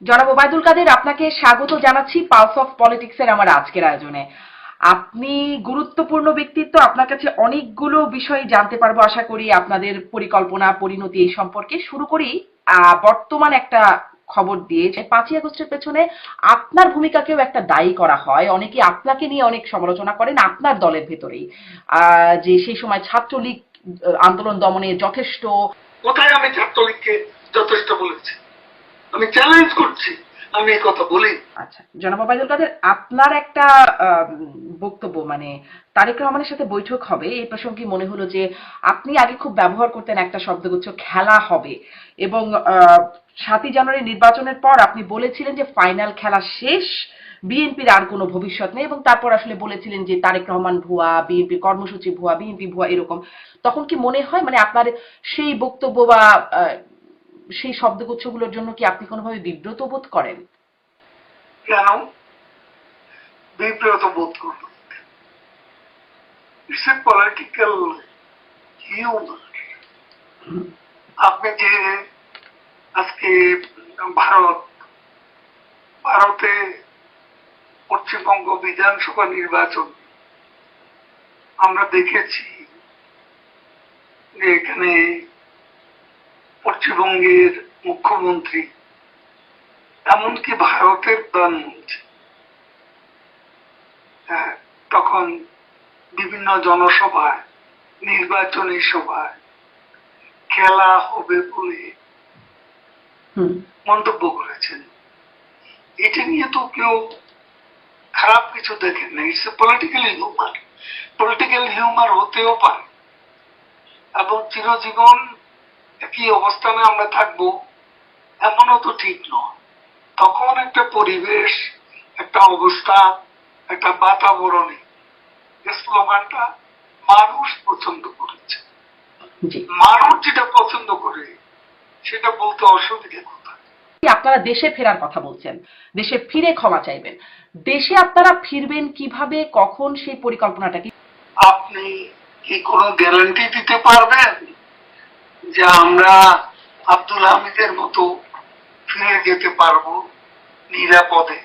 জনাব ওবায়দুল কাদের, আপনাকে স্বাগত জানাচ্ছি পালস অফ পলিটিক্সের আমার আজকের আয়োজনে। আপনি গুরুত্বপূর্ণ ব্যক্তিত্ব, আপনার কাছে অনেকগুলো বিষয় জানতে পারবো আশা করি আপনাদের পরিকল্পনা পরিণতি এই সম্পর্কে। শুরু করি বর্তমান একটা খবর দিয়ে, যে 5ই আগস্টের পেছনে আপনার ভূমিকাকেও একটা দায়ী করা হয়। অনেকে আপনাকে নিয়ে অনেক সমালোচনা করেন আপনার দলের ভেতরেই, যে সেই সময় ছাত্রলীগ আন্দোলন দমনে যথেষ্ট। কোথায় আমি ছাত্রলীগকে যথেষ্ট বলেছি? আমি চ্যালেঞ্জ করছি, আমি এই কথা বলি। আচ্ছা জনাব ওবায়দুল কাদের, আপনার একটা বক্তব্য, মানে তারেক রহমানের সাথে বৈঠক হবে এই প্রসঙ্গে মনে হলো যে আপনি আগে খুব ব্যবহার করতেন একটা শব্দগুচ্ছ, খেলা হবে, এবং 7ই জানুয়ারি নির্বাচনের পর আপনি বলেছিলেন যে ফাইনাল খেলা শেষ, বিএনপির আর কোনো ভবিষ্যৎ নেই, এবং তারপর আসলে বলেছিলেন যে তারেক রহমান ভুয়া, বিএনপির কর্মসূচি ভুয়া, বিএনপি ভুয়া, এরকম। তখন কি মনে হয় মানে আপনার সেই বক্তব্য বা সেই শব্দগুচ্ছগুলোর জন্য কি আপনি কোনোভাবে বিব্রত বোধ করেন? কেন বিব্রত বোধ করব? It's a political humour. আপনি যে আজকে ভারতে পশ্চিমবঙ্গ বিধানসভা নির্বাচন আমরা দেখেছি যে এখানে পশ্চিমবঙ্গের মুখ্যমন্ত্রী, এমনকি ভারতের প্রধানমন্ত্রী তখন বিভিন্ন জনসভায়, নির্বাচনী সভায় খেলা হবে বলে মন্তব্য করেছেন। এটা নিয়ে তো কেউ খারাপ কিছু দেখেন না। It's a political humour. Political humour হতেও পারে, এবং চিরজীবন একই অবস্থানে আমরা থাকবো এমনও তো ঠিক নয়। তখন একটা পরিবেশ, একটা অবস্থা, একটা বাতাবরণে স্লোগানটা মানুষ পছন্দ করেছে। মানুষ যেটা পছন্দ করে সেটা বলতে অসুবিধা কোথায়? আপনারা দেশে ফেরার কথা বলছেন, দেশে ফিরে ক্ষমা চাইবেন। দেশে আপনারা ফিরবেন কিভাবে, কখন, সেই পরিকল্পনাটা কি? আপনি কি কোনো গ্যারান্টি দিতে পারবেন যে আমরা আব্দুল হামিদের মতো ফিরে যেতে পারবো নিরাপদে?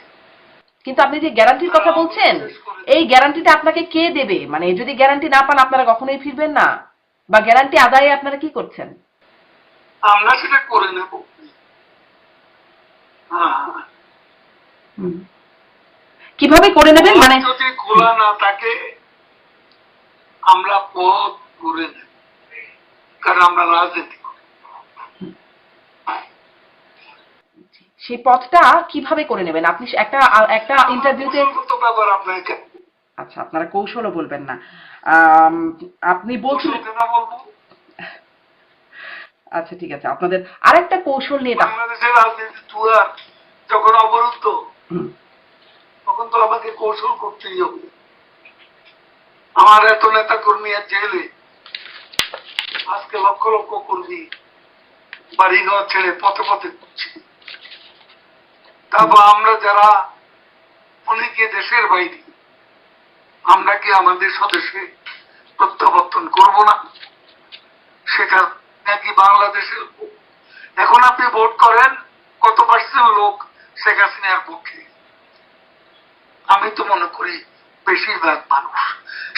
কিন্তু আপনি যে গ্যারান্টির কথা বলছেন, এই গ্যারান্টিটা আপনাকে কে দেবে? মানে যদি গ্যারান্টি না পান আপনারা কখনোই ফিরবেন না, বা গ্যারান্টি আদায়ে আপনারা কি করছেন? আমরা সেটা করে নেব। কিভাবে করে নেবেন? মানে যদি খোলা না থাকে আমরা পথ করে নেব, কারণ আমরা রাজনীতি করি। সেই পথটা কিভাবে করে নেবেন? আপনি একটা একটা ইন্টারভিউতে ব্যাপার আপনাকে। আচ্ছা, আপনারা কৌশলও বলবেন না। আপনি বলছিলেন, আচ্ছা ঠিক আছে, আপনাদের আরেকটা কৌশল নিয়ে। বাংলাদেশের রাজনীতি দুয়ার যখন অবরুদ্ধ, তখন তো আমাকে কৌশল করতেই হবে। আমার এত নেতা কর্মী আর জেলে, আজকে লক্ষ লক্ষ কর্মী বাড়িঘর ছেড়ে পথে পথে করছে। তারপর আমরা যারা অনেকে দেশের বাইরে, আমরা কি আমাদের স্বদেশে প্রত্যাবর্তন করব না? সেটা নাকি বাংলাদেশের? এখন আপনি ভোট করেন, কত পার্সেন্ট লোক শেখ হাসিনার পক্ষে? আমি তো মনে করি বেশিরভাগ মানুষ।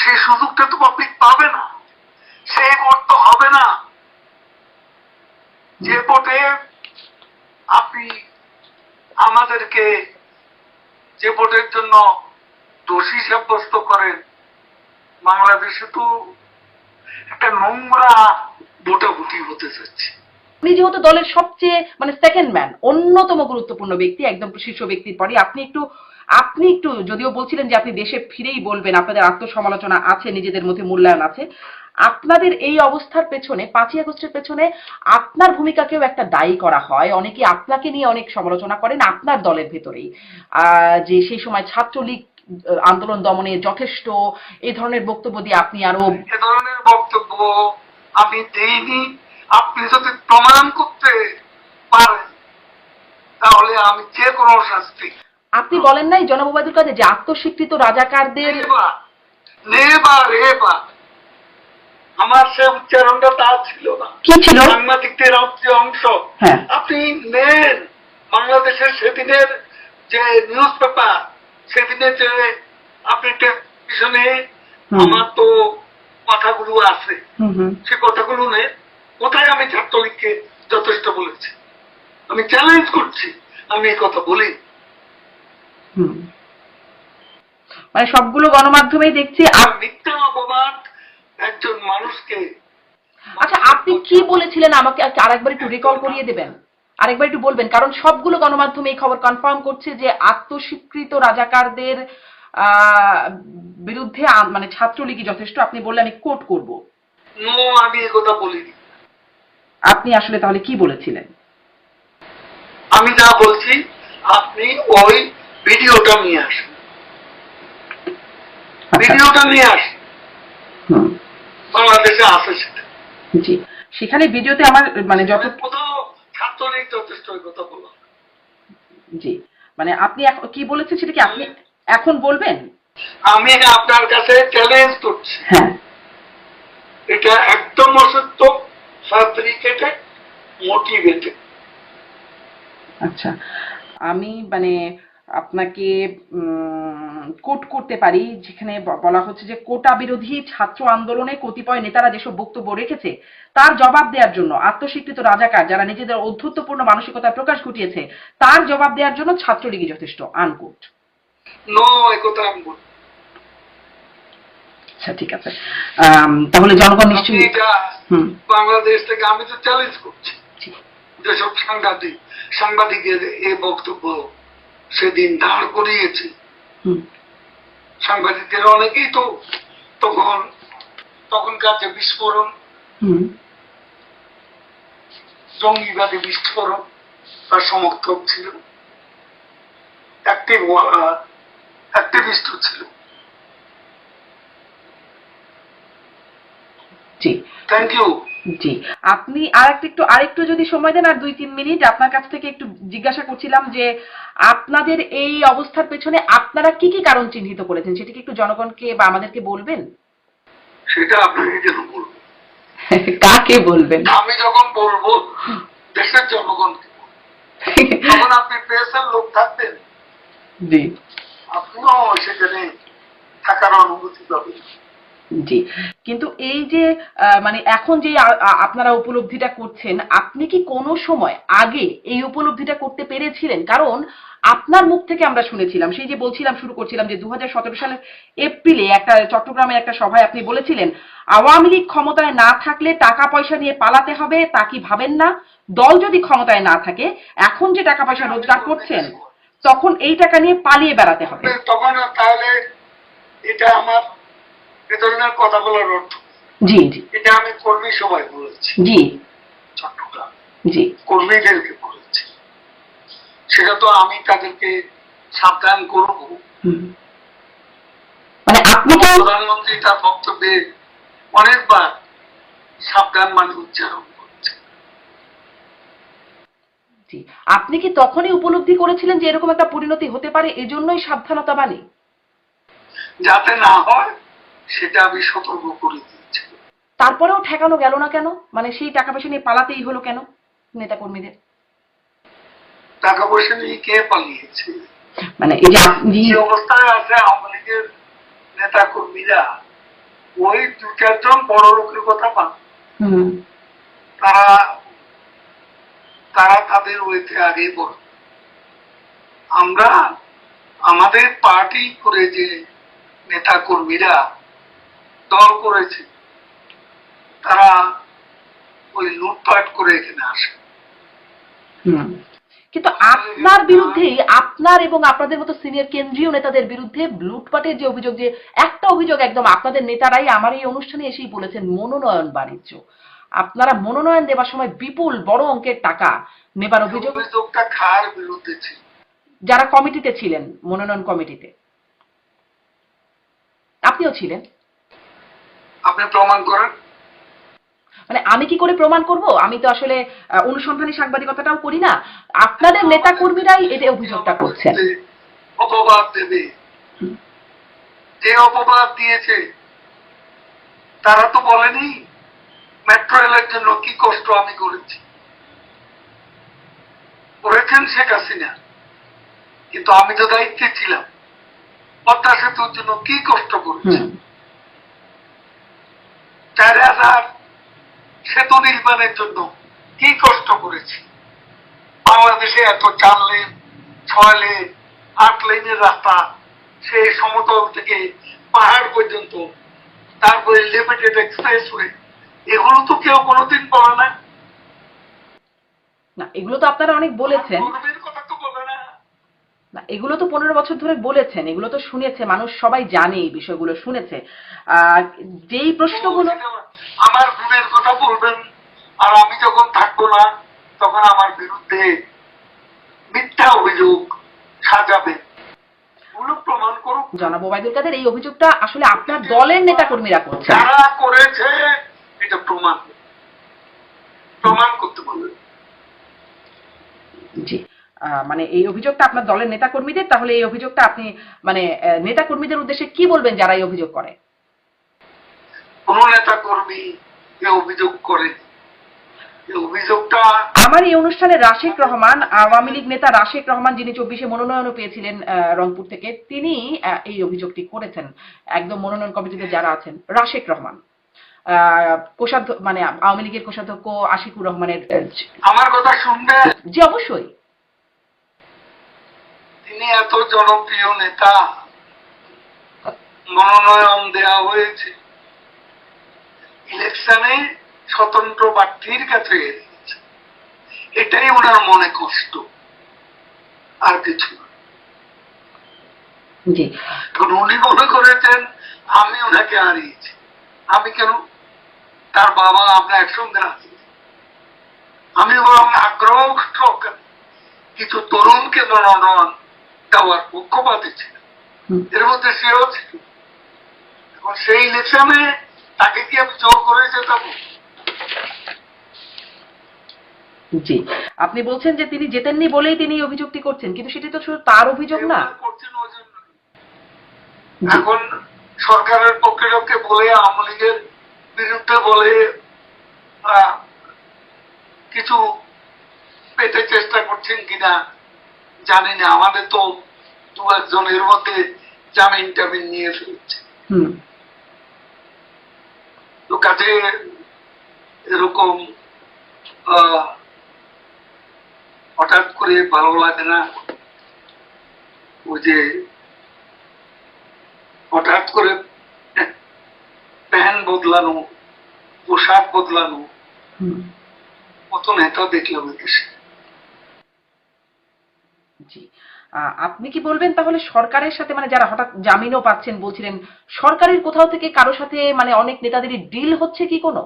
সেই সুযোগটা তো পাবলিক পাবে না, সেই ভোট তো হবে না। যে ভোটে আপনি আমাদেরকে, যে ভোটের জন্য দোষী সাব্যস্ত করেন, বাংলাদেশে তো একটা নোংরা ভোটাভুটি হতে যাচ্ছে। আপনি যেহেতু দলের সবচেয়ে মানে সেকেন্ড ম্যান, অন্যতম গুরুত্বপূর্ণ ব্যক্তি, একদম শীর্ষ ব্যক্তির পরে আপনি একটু যদিও বলছিলেন যে আপনি দেশে ফিরেই বলবেন, আপনাদের আত্মসমালোচনা আছে, নিজেদের মধ্যে মূল্যায়ন আছে, আপনাদের এই অবস্থার পেছনে, 5ই আগস্টের পেছনে আপনার ভূমিকাকেও একটা দায়ী করা হয়। অনেকে আপনাকে নিয়ে অনেক সমালোচনা করেন আপনার দলের ভেতরেই, যে সেই সময় ছাত্রলীগ আন্দোলন দমনে যথেষ্ট, এই ধরনের বক্তব্য দিয়ে আপনি আরো। এ ধরনের বক্তব্য আমি দেইনি। আপনি যদি প্রমাণ করতে পারেন তাহলে আমি যে কোনো শাস্তি। আপনি বলেন নাই জনাব ওবায়দুল কাদের যে আত্মস্বীকৃত রাজাকারদের? আমার সে উচ্চারণটা তা ছিল না। কি ছিল? সাংবাদিকদের অংশ। আপনি নেন, বাংলাদেশের সেদিনের যে নিউজ পেপার, সেদিনের যে আপনি টেলিভিশনে, আমার তো কথাগুলো আছে, সে কথাগুলো নেই। কোথায় আমি ছাত্রলীগকে যথেষ্ট বলেছি? আমি চ্যালেঞ্জ করছি, আমি এই কথা বলি। মানে সবগুলো গণমাধ্যমেই দেখছি মিথ্যা অপবাদ একজন মানুষকে। আচ্ছা, আপনি কি বলেছিলেন আমাকে আরেকবার একটু রিকল করিয়ে দেবেন, আরেকবার একটু বলবেন, কারণ সবগুলো গণমাধ্যমে এই খবর কনফার্ম করছে যে আত্মস্বীকৃত রাজাকারদের বিরুদ্ধে মানে ছাত্রলীগই যথেষ্ট। আপনি বললে আমি কোট করব। নো, আমি এই কথা বলিনি। আপনি আসলে তাহলে কি বলেছিলেন? আমি যা বলছি, আপনি ওই ভিডিওটা নিয়ে আসেন, ভিডিওটা নিয়ে আসেন, বাংলাদেশে আছে সেটা। জি, সেখানে ভিডিওতে আমার মানে যত কোথাও ছাত্রলীগ যথেষ্ট ওই কথা বলা। জি, মানে আপনি কি বলেছেন সেটা কি আপনি এখন বলবেন? আমি আপনার কাছে চ্যালেঞ্জ করছি। হ্যাঁ, এটা একদম অসত্য, ফ্যাব্রিকেটেড, মোটিভেটেড। আচ্ছা, আমি মানে আপনাকে কোট করতে পারি, যেখানে বলা হচ্ছে যে কোটা বিরোধী ছাত্র আন্দোলনে কতিপয় নেতারা যেসব বক্তব্য রেখেছে তার জবাব দেওয়ার জন্য আত্মস্বীকৃত রাজাকার যারা নিজেদের অধ্যত্বপূর্ণ মানসিকতার প্রকাশ ঘটিয়েছে তার জবাব দেওয়ার জন্য ছাত্রলীগই যথেষ্ট, আনকোট। নো, এই কথা আমি বলি। আচ্ছা, ঠিক আছে। তাহলে জনগণ নিশ্চয়ই বাংলাদেশ থেকে আমি তো চ্যালেঞ্জ করছি, যেসব সাংবাদিকের এই বক্তব্য সেদিন দাঁড় করিয়েছে, সাংবাদিকদের অনেকেই তো তখনকার যে বিস্ফোরণ, জঙ্গিবাদী বিস্ফোরণ, তার সমর্থক ছিল, অ্যাক্টিভিস্ট ছিল। জি, থ্যাংক ইউ। জি, আপনি আরেকটু যদি সময় দেন, আর 2-3 মিনিট আপনার কাছ থেকে একটু জিজ্ঞাসা করছিলাম যে আপনাদের এই অবস্থার পেছনে আপনারা কি কি কারণ চিহ্নিত করেছেন, সেটা কি একটু জনগণকে বা আমাদেরকে বলবেন? সেটা আপনাকে কেন বলবো? কাকে বলবেন? আমি যখন বলবো দেশের জনগণকে, তখন আপনি প্রেসের লোক থাকবেন, জি, আপনিও সেখানে থাকার অনুমতি পাবেন। জি, কিন্তু এই যে মানে এখন যে আপনারা উপলব্ধিটা করছেন, আপনি কি কোনো সময় আগে এই উপলব্ধিটা করতে পেরেছিলেন? কারণ আপনার মুখ থেকে আমরা শুনেছিলাম, সেই যে বলছিলাম, শুরু করছিলাম যে 2017 সালের এপ্রিলে একটা চট্টগ্রামের একটা সভায় আপনি বলেছিলেন আওয়ামী লীগ ক্ষমতায় না থাকলে টাকা পয়সা নিয়ে পালাতে হবে, তা কি ভাবেন না? দল যদি ক্ষমতায় না থাকে, এখন যে টাকা পয়সা রোজগার করছেন তখন এই টাকা নিয়ে পালিয়ে বেড়াতে হবে। তখন তাহলে এটা আমার এ ধরনের কথা বলার অর্থ। জি, জি, এটা আমি কর্মী সবাই বলেছি। জি, চট্টগ্রাম জি, কর্মীদেরকে বলেছি। সেটা তো আমি তাদেরকে সাবধান করব। মানে আপনি তো প্রধানমন্ত্রী তার বক্তব্যে অনেকবার সাবধান মানে উচ্চারণ করছে। জি, আপনি কি তখনই উপলব্ধি করেছিলেন যে এরকম একটা পরিণতি হতে পারে, এজন্যই সাবধানতা বাণী? যাতে না হয় সেটা আমি সতর্ক করে দিয়েছি। তারপরেও ঠেকানো গেল না কেন? মানে সেই টাকা পয়সা নিয়ে পালাতেই হলো কেন নেতা কর্মীদের? টাকা পয়সা নিয়ে কে পালিয়েছে? মানে এই যে আপনি যে অবস্থায় আছে আওয়ামী লীগের নেতা কর্মীরা, ওই 2-4 জন বড় লোকের কথা পান, তারা তাদের ওইতে আগেই বড়। আমরা আমাদের পার্টি করে যে নেতা কর্মীরা দল করেছে, তারা ওই লুটপাট করে এখানে আসে। কিন্তু আপনার বিরুদ্ধেই, আপনার এবং আপনাদের মতো সিনিয়র কেন্দ্রীয় নেতাদের বিরুদ্ধে লুটপাটের যে অভিযোগ, যে একটা অভিযোগ একদম আপনাদের নেতারাই আমার এই অনুষ্ঠানে এসেই বলেছেন, মনোনয়ন বাণিজ্য। আপনারা মনোনয়ন দেওয়ার সময় বিপুল বড় অঙ্কের টাকা নেবার অভিযোগটা খার বিরুদ্ধে ছিল, যারা কমিটিতে ছিলেন, মনোনয়ন কমিটিতে আপনিও ছিলেন। আপনি প্রমাণ করেন। মানে আমি কি করে প্রমাণ করব? আমি তো আসলে অনুসন্ধানী সাংবাদিকতাটাও করি না। আপনাদের নেতা কর্মীরাই এই অভিযোগটা করছেন। অপবাদ দেবে, যে অপবাদ দিয়েছে তারা তো বলেনি মেট্রো রেলের জন্য কি কষ্ট আমি করেছি। করেছেন শেখ হাসিনা, কিন্তু আমি তো দায়িত্বে ছিলাম। পদ্মা সেতুর জন্য কি কষ্ট করেছে, 4000 সেতু নির্মাণের জন্য কি কষ্ট করেছি। বাংলাদেশে এত 4 লেন 6 লেন 8 লেনের রাস্তা, সেই সমতল থেকে পাহাড় পর্যন্ত, তারপরে লিমিটেড এক্সপ্রেসওয়ে, এগুলো তো কেউ কোনোদিন বলে না। না, এগুলো তো আপনারা অনেক বলেছেন। গর্বের কথা তো বলে না। না, এগুলো তো 15 বছর ধরে বলেছেন, এগুলো তো শুনেছে মানুষ, সবাই জানে এই বিষয়গুলো, শুনেছে। যেই প্রশ্নগুলো, আমার গুণের কথা বলবেন, আর আমি যখন থাকবো না তখন আমার বিরুদ্ধে মিথ্যা অভিযোগ সাজাবেন। ওগুলো প্রমাণ করুক। জনাব ওবায়দুল কাদের, এই অভিযোগটা আসলে আপনার দলের নেতাকর্মীরা করছে। যারা করেছে এটা প্রমাণ করতে বলবেন। জি, মানে এই অভিযোগটা আপনার দলের নেতাকর্মীদের, তাহলে এই অভিযোগটা আপনি মানে নেতাকর্মীদের উদ্দেশ্যে কি বলবেন যারা এই অভিযোগ করে? কোন নেতা কর্মী এ অভিযোগ করে? অভিযোগটা আমার এই অনুষ্ঠানে রাশেক রহমান, আওয়ামী লীগ নেতা রাশেক রহমান, যিনি 24-এ মনোনয়নও পেয়েছিলেন রংপুর থেকে, তিনি এই অভিযোগটি করেছেন। একদম মনোনয়ন কমিটিতে যারা আছেন, রাশেক রহমান, কোষাধ্যক্ষ, মানে আওয়ামী লীগের কোষাধ্যক্ষ আশিকুর রহমানের। আমার কথা শুনবেন? জি, অবশ্যই। তিনি এত জনপ্রিয় নেতা, মনোনয়ন দেওয়া হয়েছে, ইলেকশনে স্বতন্ত্র প্রার্থীর কাছে এসেছে, এটাই ওনার মনে কষ্ট, আর কিছু না। জি, উনি মনে করেছেন আমি ওনাকে হারিয়েছি। আমি কেন? তার বাবা আমরা একসঙ্গে আছি। আমি বরং আগ্রহ কিছু তরুণকে মনোনয়ন দেওয়ার পক্ষপাতী ছিল, এর মধ্যে সেও ছিল। এখন সেই ইলেকশনে তাকে কি আমি জোর করে যেতাম? জি, আপনি বলছেন যে তিনি জেতেননি বলেই তিনি এই অভিযোগটি করছেন, কিন্তু সেটি তো শুধু তার অভিযোগ না। করছেন ওই জন্য। এখন সরকারের পক্ষে বলে, আওয়ামী লীগের বিরুদ্ধে বলে কিছু পেতে চেষ্টা করছেন কিনা জানি না। আমাদের তো 2-1 জনের মধ্যে জামিন টামিন নিয়ে ফেলছে। তো কাজে এরকম হঠাৎ করে ভালো লাগে না। ওই যে হঠাৎ করে প্যান্ট বদলানো, পোশাক বদলানো, কত নেতা দেখলাম দেশে। জি, আপনি কি বলবেন তাহলে সরকারের সাথে, মানে যারা হঠাৎ জামিনও পাচ্ছেন বলছিলেন, সরকারের কোথাও থেকে কারো সাথে মানে অনেক নেতাদেরই ডিল হচ্ছে কি কোনো?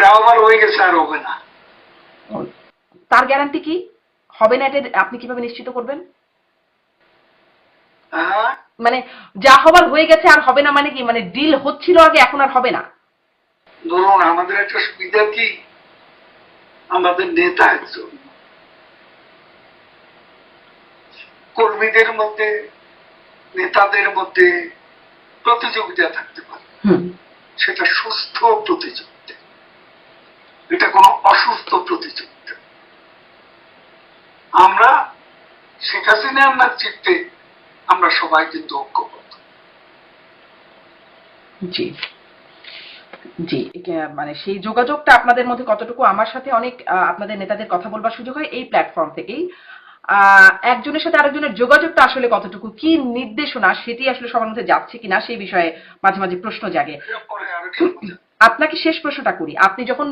যাওয়ার হয়ে গেছে, আর হবে না। তার গ্যারান্টি কি? হবে না এটা আপনি কিভাবে নিশ্চিত করবেন? মানে যা হবার হয়ে গেছে আর হবে না মানে কি? মানে ডিল হচ্ছিল আগে, এখন আর হবে না? ধরুন, আমাদের একটা সুবিধা কি, আমাদের নেতা একজন, কর্মীদের মধ্যে নেতাদের মধ্যে প্রতিযোগিতা থাকতে পারে, সেটা সুস্থ প্রতিযোগিতা, এটা কোনো অসুস্থ প্রতিযোগিতা। আমরা শেখ হাসিনার নেতৃত্বে আমরা সবাই কিন্তু ঐক্যবদ্ধ। জি জি, মানে সেই যোগাযোগটা আপনাদের মধ্যে কতটুকু? আমার সাথে অনেক আপনাদের নেতাদের কথা বলবার সুযোগ হয় এই প্ল্যাটফর্ম থেকেই। একজনের সাথে আরেকজনের যোগাযোগটা আসলে কতটুকু, কি নির্দেশনা সেটি আসলে সবার মধ্যে যাচ্ছে কিনা সেই বিষয়ে মাঝে মাঝে প্রশ্ন জাগে। আপনাকে শেষ প্রশ্নটা করি, আপনি যখন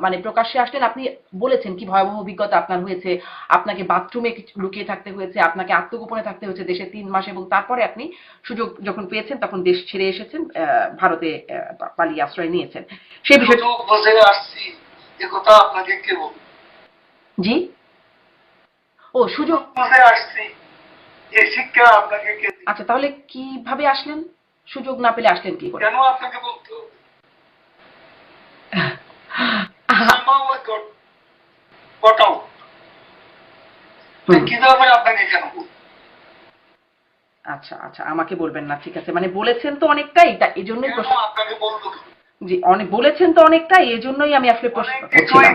মানে প্রকাশ্যে আসলেন, আপনি বলেছেন কি ভয়াবহ অভিজ্ঞতা আপনার হয়েছে, আপনাকে বাথরুমে লুকিয়ে থাকতে হয়েছে, আপনাকে আত্মগোপনে থাকতে হয়েছে দেশে 3 মাস, এবং তারপরে আপনি সুযোগ যখন পেয়েছেন তখন দেশ ছেড়ে এসেছেন, ভারতে পালিয়ে আশ্রয় নিয়েছেন। সেই বিষয়টা বুঝে আসছি, এ কথা আপনাকে কে বলবে? জি, ও সুযোগ বুঝে আসছি, এই শিক্ষা আপনাকে কে? আচ্ছা, তাহলে কিভাবে আসলেন? সুযোগ না পেলে আসলেন কি করে? কেন আপনাকে বলতে হবে? কিভাবে আপনাকে কেন? আচ্ছা আচ্ছা, আমাকে বলবেন না, ঠিক আছে। মানে বলেছেন তো অনেকটাই, এই জন্যই আপনাকে বলবো। জি, অনেক বলেছেন তো অনেকটাই, এই জন্যই আমি আসলে প্রশ্ন করছিলাম।